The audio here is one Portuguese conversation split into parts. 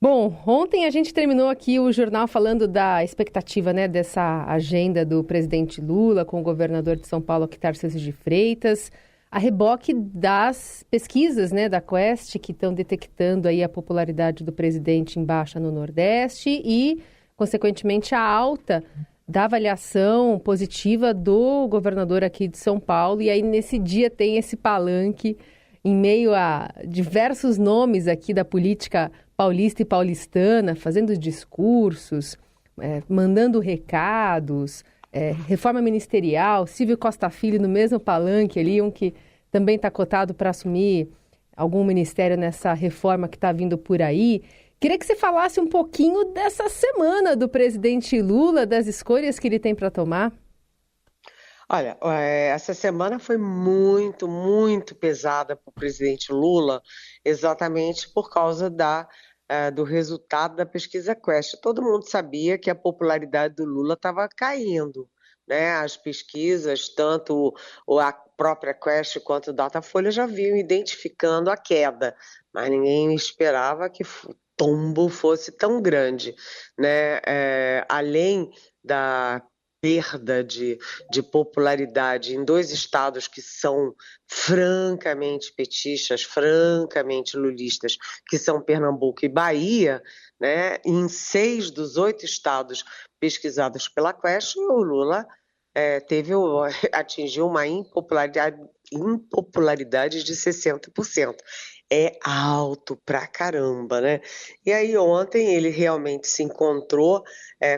Bom, ontem a gente terminou aqui o jornal falando da expectativa, né, dessa agenda do presidente Lula com o governador de São Paulo, Tarcísio de Freitas, a reboque das pesquisas, né, da Quest, que estão detectando aí a popularidade do presidente em baixa no Nordeste e, consequentemente, a alta da avaliação positiva do governador aqui de São Paulo. E aí, nesse dia, tem esse palanque em meio a diversos nomes aqui da política paulista e paulistana, fazendo discursos, mandando recados, reforma ministerial, Silvio Costa Filho no mesmo palanque ali, um que também está cotado para assumir algum ministério nessa reforma que está vindo por aí. Queria que você falasse um pouquinho dessa semana do presidente Lula, das escolhas que ele tem para tomar. Olha, essa semana foi muito, muito pesada para o presidente Lula, exatamente por causa do resultado da pesquisa Quest. Todo mundo sabia que a popularidade do Lula estava caindo, né? As pesquisas, tanto a própria Quest quanto o Datafolha já vinham identificando a queda, mas ninguém esperava que o tombo fosse tão grande, né? Além da perda de popularidade em dois estados que são francamente petistas, francamente lulistas, que são Pernambuco e Bahia, né? Em 6 dos 8 estados pesquisados pela Quest, o Lula atingiu uma impopularidade de 60%. É alto pra caramba, né? E aí ontem ele realmente se encontrou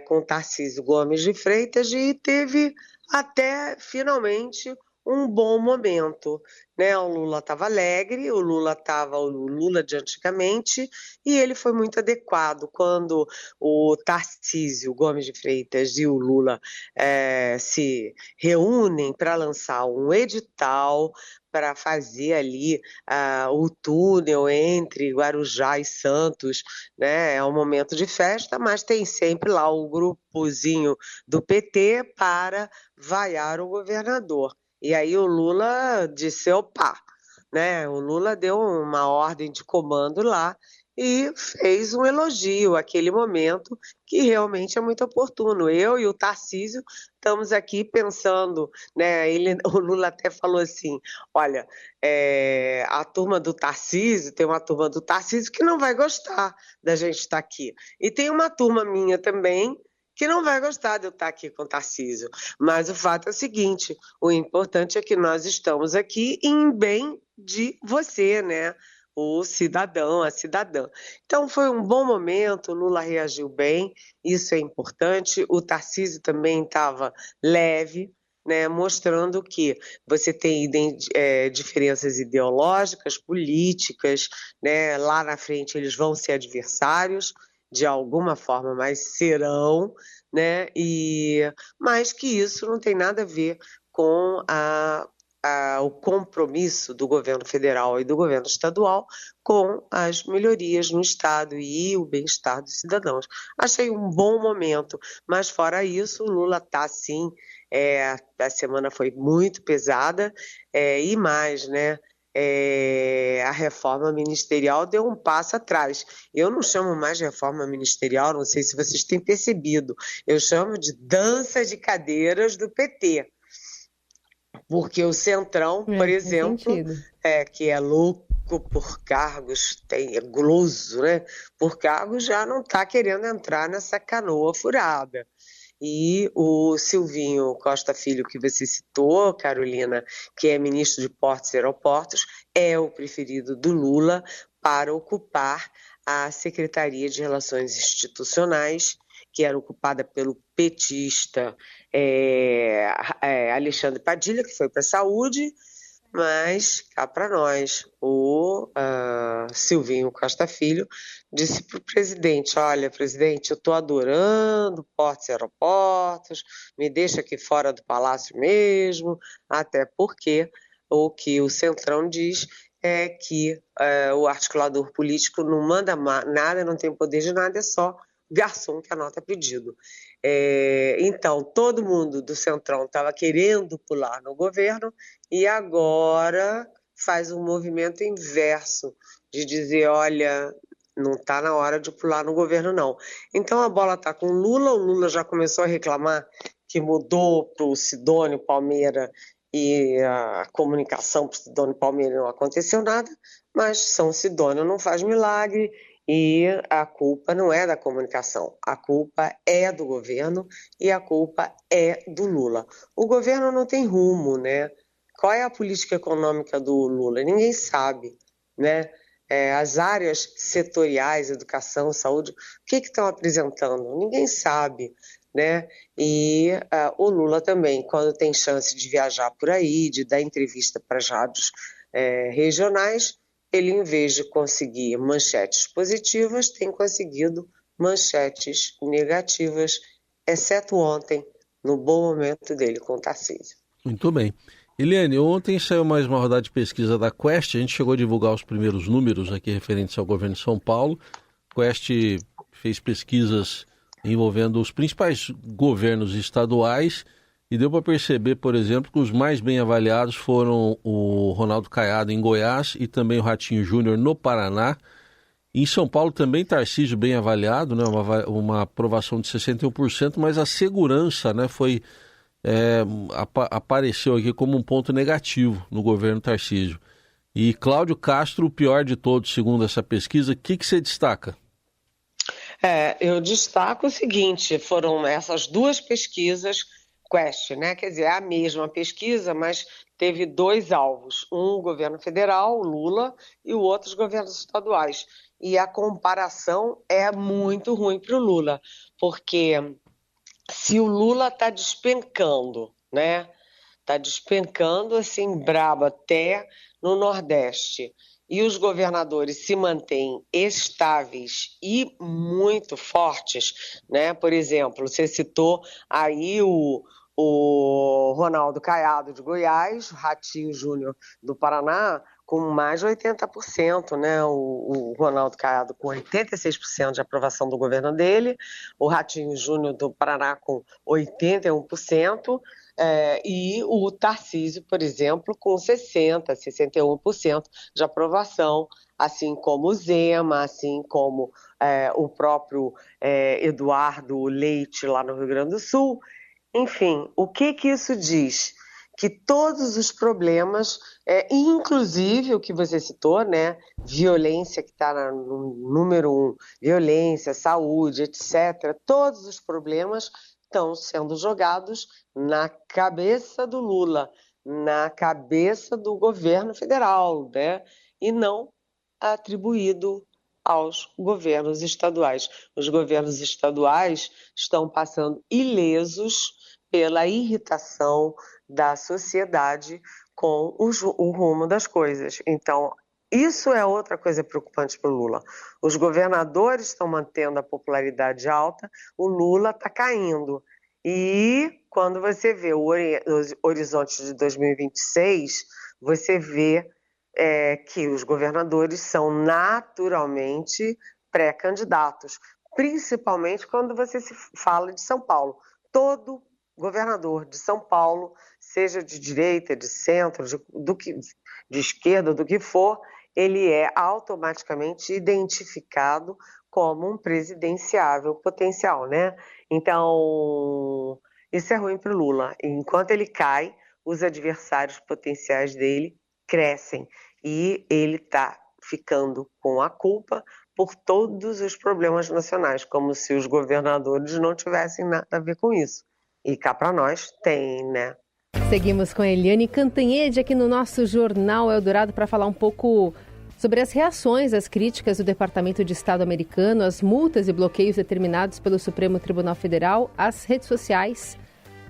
com Tarcísio Gomes de Freitas e teve até finalmente um bom momento, né? O Lula estava alegre, o Lula estava o Lula de antigamente, e ele foi muito adequado quando o Tarcísio Gomes de Freitas e o Lula se reúnem para lançar um edital para fazer ali o túnel entre Guarujá e Santos, né? É um momento de festa, mas tem sempre lá o grupozinho do PT para vaiar o governador. E aí o Lula disse, opa, né? O Lula deu uma ordem de comando lá e fez um elogio àquele momento que realmente é muito oportuno. Eu e o Tarcísio estamos aqui pensando, né? O Lula até falou assim, olha, a turma do Tarcísio, tem uma turma do Tarcísio que não vai gostar da gente estar aqui. E tem uma turma minha também que não vai gostar de eu estar aqui com o Tarcísio. Mas o fato é o seguinte, o importante é que nós estamos aqui em bem de você, né? O cidadão, a cidadã. Então foi um bom momento, o Lula reagiu bem, isso é importante. O Tarcísio também estava leve, né, mostrando que você tem diferenças ideológicas, políticas, né, lá na frente eles vão ser adversários de alguma forma, mas serão, né, mas que isso não tem nada a ver com o compromisso do governo federal e do governo estadual com as melhorias no Estado e o bem-estar dos cidadãos. Achei um bom momento, mas fora isso, o Lula está sim, a semana foi muito pesada, e mais, né? A reforma ministerial deu um passo atrás. Eu não chamo mais de reforma ministerial, não sei se vocês têm percebido, eu chamo de dança de cadeiras do PT. Porque o Centrão, por Faz exemplo, sentido. que é louco por cargos, é guloso, né? Por cargos já não está querendo entrar nessa canoa furada. E o Silvinho Costa Filho, que você citou, Carolina, que é ministro de Portos e Aeroportos, é o preferido do Lula para ocupar a Secretaria de Relações Institucionais, que era ocupada pelo petista Alexandre Padilha, que foi para a Saúde, mas cá para nós, o Silvinho Costa Filho disse para o presidente, olha, presidente, eu estou adorando portos e aeroportos, me deixa aqui fora do palácio mesmo, até porque o que o Centrão diz é que o articulador político não manda nada, não tem poder de nada, é só garçom que anota pedido. Então, todo mundo do Centrão estava querendo pular no governo e agora faz um movimento inverso de dizer, olha, Não está na hora de pular no governo, não. Então a bola está com o Lula já começou a reclamar que mudou para o Sidônio Palmeira e a comunicação para o Sidônio Palmeira não aconteceu nada, mas São Sidônio não faz milagre e a culpa não é da comunicação, a culpa é do governo e a culpa é do Lula. O governo não tem rumo, né? Qual é a política econômica do Lula? Ninguém sabe, né? As áreas setoriais, educação, saúde, o que estão apresentando? Ninguém sabe, né? E o Lula também, quando tem chance de viajar por aí, de dar entrevista para as rádios regionais, ele, em vez de conseguir manchetes positivas, tem conseguido manchetes negativas, exceto ontem, no bom momento dele com o Tarcísio. Muito bem. Eliane, ontem saiu mais uma rodada de pesquisa da Quest, a gente chegou a divulgar os primeiros números aqui referentes ao governo de São Paulo. A Quest fez pesquisas envolvendo os principais governos estaduais e deu para perceber, por exemplo, que os mais bem avaliados foram o Ronaldo Caiado em Goiás e também o Ratinho Júnior no Paraná. Em São Paulo também Tarcísio bem avaliado, né? Uma aprovação de 61%, mas a segurança, né, apareceu aqui como um ponto negativo no governo Tarcísio. E Cláudio Castro, o pior de todos, segundo essa pesquisa. O que você destaca? Eu destaco o seguinte, foram essas duas pesquisas Quest, né? Quer dizer, é a mesma pesquisa, mas teve dois alvos, um governo federal, Lula, e o outro os governos estaduais. E a comparação é muito ruim para o Lula, porque se o Lula está despencando, né? Está despencando assim, brabo até no Nordeste. E os governadores se mantêm estáveis e muito fortes, né? Por exemplo, você citou aí o Ronaldo Caiado de Goiás, o Ratinho Júnior do Paraná, com mais de 80%, né? O Ronaldo Caiado com 86% de aprovação do governo dele, o Ratinho Júnior do Paraná com 81%, e o Tarcísio, por exemplo, com 60%, 61% de aprovação, assim como o Zema, assim como o próprio Eduardo Leite lá no Rio Grande do Sul. Enfim, o que isso diz? Que todos os problemas, inclusive o que você citou, né, violência que está no número 1, violência, saúde, etc., todos os problemas estão sendo jogados na cabeça do Lula, na cabeça do governo federal, né, e não atribuído aos governos estaduais. Os governos estaduais estão passando ilesos pela irritação da sociedade com o rumo das coisas. Então, isso é outra coisa preocupante para o Lula. Os governadores estão mantendo a popularidade alta, o Lula está caindo. E quando você vê os horizontes de 2026, você vê que os governadores são naturalmente pré-candidatos, principalmente quando você se fala de São Paulo. Todo governador de São Paulo, seja de direita, de centro, de esquerda, do que for, ele é automaticamente identificado como um presidenciável potencial, né? Então, isso é ruim para o Lula. Enquanto ele cai, os adversários potenciais dele crescem e ele está ficando com a culpa por todos os problemas nacionais, como se os governadores não tivessem nada a ver com isso. E cá para nós tem, né? Seguimos com a Eliane Cantanhede aqui no nosso Jornal Eldorado para falar um pouco sobre as reações às críticas do Departamento de Estado americano, às multas e bloqueios determinados pelo Supremo Tribunal Federal às redes sociais.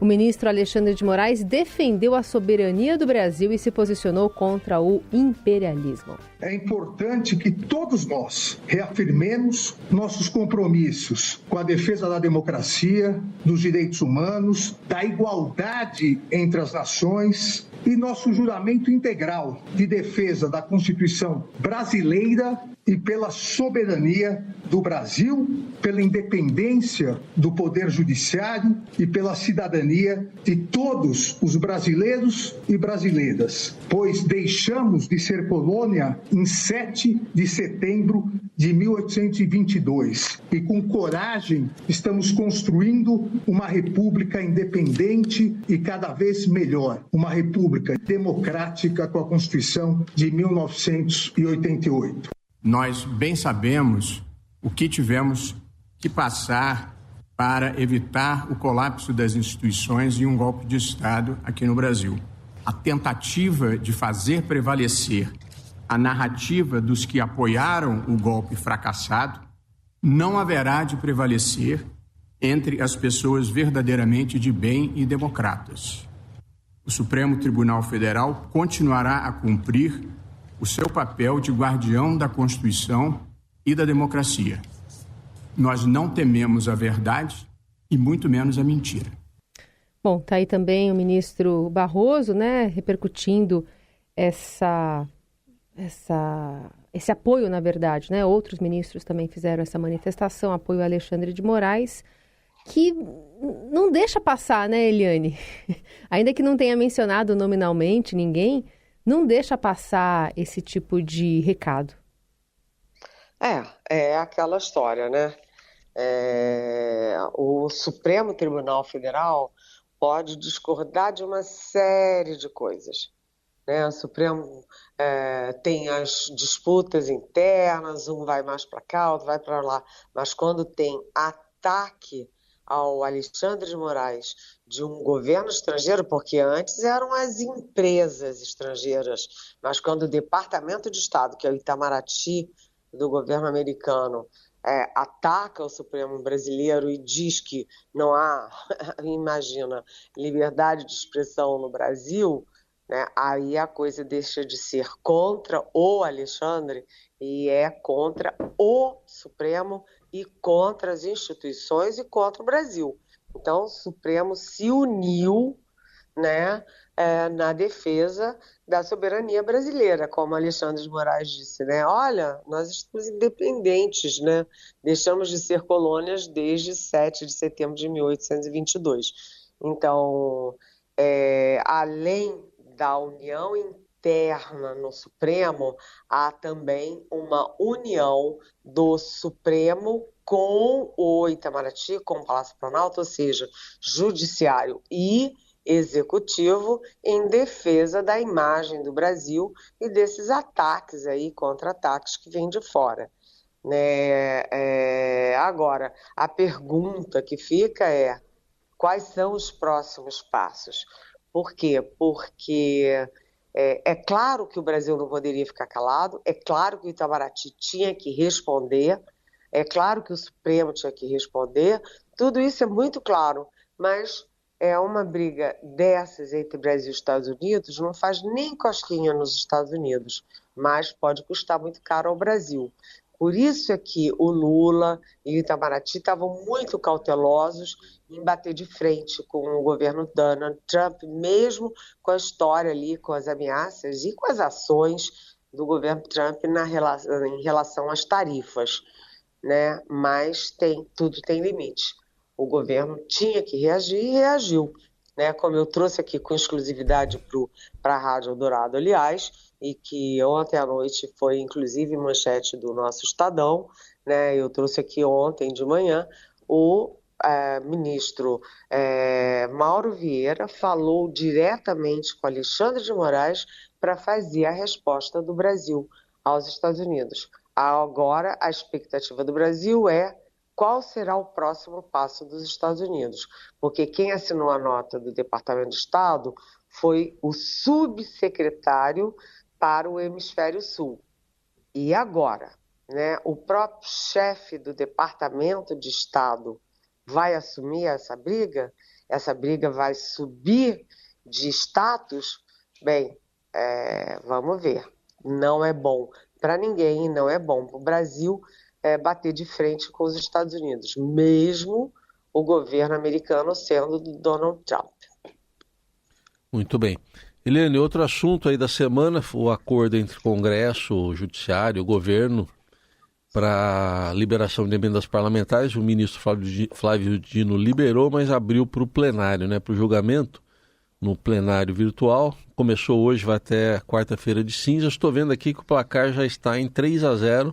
O ministro Alexandre de Moraes defendeu a soberania do Brasil e se posicionou contra o imperialismo. É importante que todos nós reafirmemos nossos compromissos com a defesa da democracia, dos direitos humanos, da igualdade entre as nações e nosso juramento integral de defesa da Constituição brasileira e pela soberania do Brasil, pela independência do Poder Judiciário e pela cidadania de todos os brasileiros e brasileiras, pois deixamos de ser colônia em 7 de setembro de 1822 e com coragem estamos construindo uma república independente e cada vez melhor, uma república democrática com a Constituição de 1988. Nós bem sabemos o que tivemos que passar para evitar o colapso das instituições e um golpe de Estado aqui no Brasil. A tentativa de fazer prevalecer a narrativa dos que apoiaram o golpe fracassado não haverá de prevalecer entre as pessoas verdadeiramente de bem e democratas. O Supremo Tribunal Federal continuará a cumprir o seu papel de guardião da Constituição e da democracia. Nós não tememos a verdade e muito menos a mentira. Bom, está aí também o ministro Barroso, né, repercutindo esse apoio, na verdade, né? Outros ministros também fizeram essa manifestação, apoio a Alexandre de Moraes, que não deixa passar, né, Eliane? Ainda que não tenha mencionado nominalmente ninguém, não deixa passar esse tipo de recado. É aquela história, né? O Supremo Tribunal Federal pode discordar de uma série de coisas, né? O Supremo tem as disputas internas, um vai mais para cá, outro vai para lá, mas quando tem ataque ao Alexandre de Moraes de um governo estrangeiro, porque antes eram as empresas estrangeiras, mas quando o Departamento de Estado, que é o Itamaraty do governo americano, ataca o Supremo brasileiro e diz que não há, imagina, liberdade de expressão no Brasil, né, aí a coisa deixa de ser contra o Alexandre e é contra o Supremo e contra as instituições e contra o Brasil. Então, o Supremo se uniu, né, na defesa da soberania brasileira, como Alexandre de Moraes disse, né? Olha, nós estamos independentes, né? Deixamos de ser colônias desde 7 de setembro de 1822. Então, além da união interna no Supremo, há também uma união do Supremo com o Itamaraty, com o Palácio Planalto, ou seja, judiciário e executivo, em defesa da imagem do Brasil e desses ataques aí, contra-ataques que vêm de fora, né? Agora, a pergunta que fica é: quais são os próximos passos? Por quê? Porque é claro que o Brasil não poderia ficar calado, é claro que o Itamaraty tinha que responder, é claro que o Supremo tinha que responder, tudo isso é muito claro, mas uma briga dessas entre Brasil e Estados Unidos não faz nem cosquinha nos Estados Unidos, mas pode custar muito caro ao Brasil. Por isso é que o Lula e o Itamaraty estavam muito cautelosos em bater de frente com o governo Donald Trump, mesmo com a história ali, com as ameaças e com as ações do governo Trump em relação às tarifas, né? Mas tudo tem limite. O governo tinha que reagir e reagiu, né? Como eu trouxe aqui com exclusividade para a Rádio Eldorado, aliás, e que ontem à noite foi inclusive manchete do nosso Estadão, né? Eu trouxe aqui ontem de manhã, o ministro Mauro Vieira falou diretamente com Alexandre de Moraes para fazer a resposta do Brasil aos Estados Unidos. Agora, a expectativa do Brasil é qual será o próximo passo dos Estados Unidos, porque quem assinou a nota do Departamento de Estado foi o subsecretário para o Hemisfério Sul. E agora, né, o próprio chefe do Departamento de Estado vai assumir essa briga? Essa briga vai subir de status? Bem, vamos ver. Não é bom para ninguém, não é bom para o Brasil bater de frente com os Estados Unidos, mesmo o governo americano sendo do Donald Trump. Muito bem. Eliane, outro assunto aí da semana foi o acordo entre Congresso, o Judiciário, o governo para liberação de emendas parlamentares. O ministro Flávio Dino liberou, mas abriu para o plenário, né, para o julgamento no plenário virtual. Começou hoje, vai até quarta-feira de cinzas. Estou vendo aqui que o placar já está em 3-0.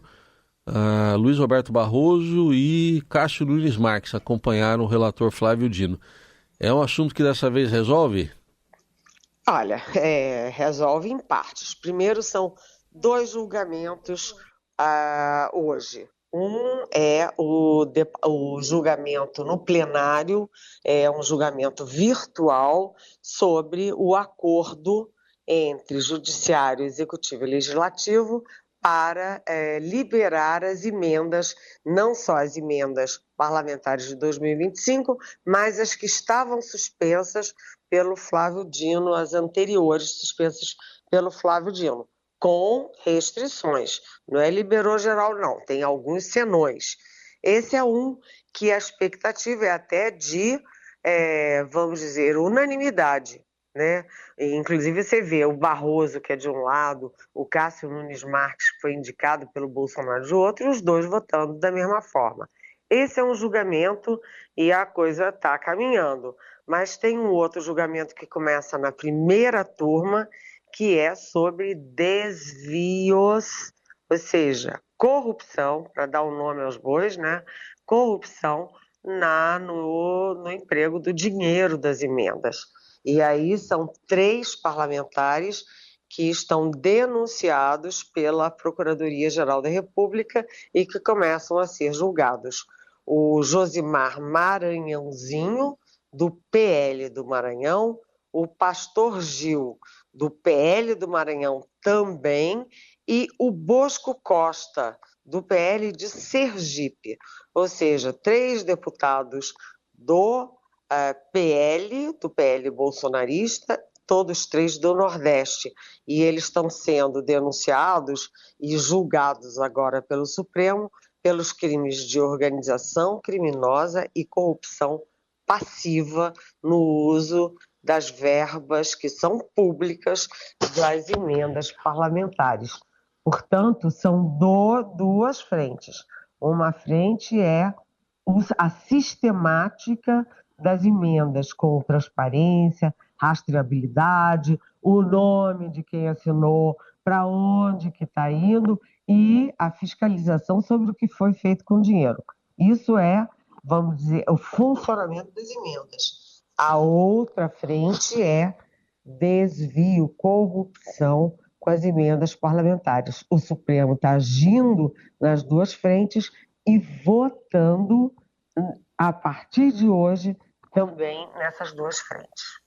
Luiz Roberto Barroso e Cássio Nunes Marques acompanharam o relator Flávio Dino. É um assunto que dessa vez resolve? Olha, resolve em partes. Primeiro são 2 julgamentos hoje. Um é o julgamento no plenário, é um julgamento virtual sobre o acordo entre Judiciário, Executivo e Legislativo para liberar as emendas, não só as emendas parlamentares de 2025, mas as que estavam suspensas pelo Flávio Dino, as anteriores suspensas pelo Flávio Dino, com restrições. Não é liberou geral, não, tem alguns senões. Esse é um que a expectativa é até de, vamos dizer, unanimidade, né? E, inclusive você vê o Barroso, que é de um lado, o Cássio Nunes Marques, que foi indicado pelo Bolsonaro de outro, e os dois votando da mesma forma. Esse é um julgamento e a coisa está caminhando. Mas tem um outro julgamento que começa na primeira turma, que é sobre desvios, ou seja, corrupção, para dar um nome aos bois, né? Corrupção no emprego do dinheiro das emendas. E aí são 3 parlamentares que estão denunciados pela Procuradoria-Geral da República e que começam a ser julgados. O Josimar Maranhãozinho, do PL do Maranhão, o Pastor Gil, do PL do Maranhão também, e o Bosco Costa, do PL de Sergipe. Ou seja, 3 deputados do PL bolsonarista, todos 3 do Nordeste. E eles estão sendo denunciados e julgados agora pelo Supremo pelos crimes de organização criminosa e corrupção passiva no uso das verbas que são públicas das emendas parlamentares. Portanto, são 2 frentes. Uma frente é a sistemática das emendas com transparência, rastreabilidade, o nome de quem assinou, para onde que está indo e a fiscalização sobre o que foi feito com o dinheiro. Isso é, vamos dizer, o funcionamento das emendas. A outra frente é desvio, corrupção com as emendas parlamentares. O Supremo está agindo nas 2 frentes e votando a partir de hoje também nessas 2 frentes.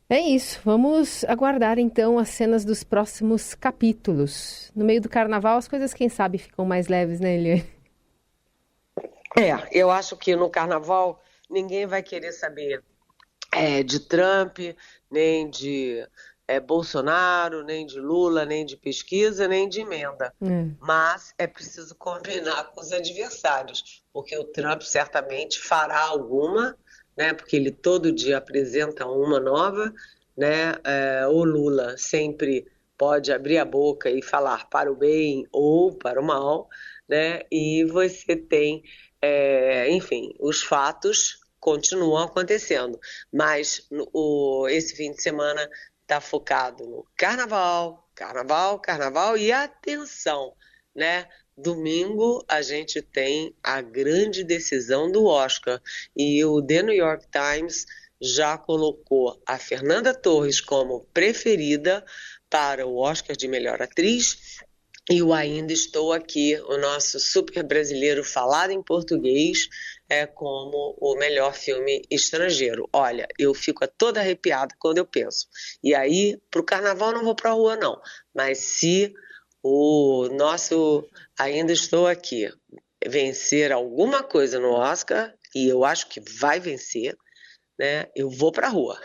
É isso, vamos aguardar então as cenas dos próximos capítulos. No meio do carnaval as coisas, quem sabe, ficam mais leves, né, Eliane? Eu acho que no carnaval ninguém vai querer saber de Trump, nem de Bolsonaro, nem de Lula, nem de pesquisa, nem de emenda. Mas é preciso combinar com os adversários, porque o Trump certamente fará alguma, né, porque ele todo dia apresenta uma nova, né? O Lula sempre pode abrir a boca e falar para o bem ou para o mal, né? E você tem, enfim, os fatos continuam acontecendo, mas esse fim de semana está focado no carnaval, carnaval, carnaval e atenção, né? Domingo a gente tem a grande decisão do Oscar e o The New York Times já colocou a Fernanda Torres como preferida para o Oscar de melhor atriz e o Ainda Estou Aqui, o nosso super brasileiro falado em português, como o melhor filme estrangeiro. Olha, eu fico toda arrepiada quando eu penso. E aí, para o carnaval não vou para a rua não, mas se o nosso Ainda Estou Aqui vencer alguma coisa no Oscar, e eu acho que vai vencer, né, eu vou para a rua.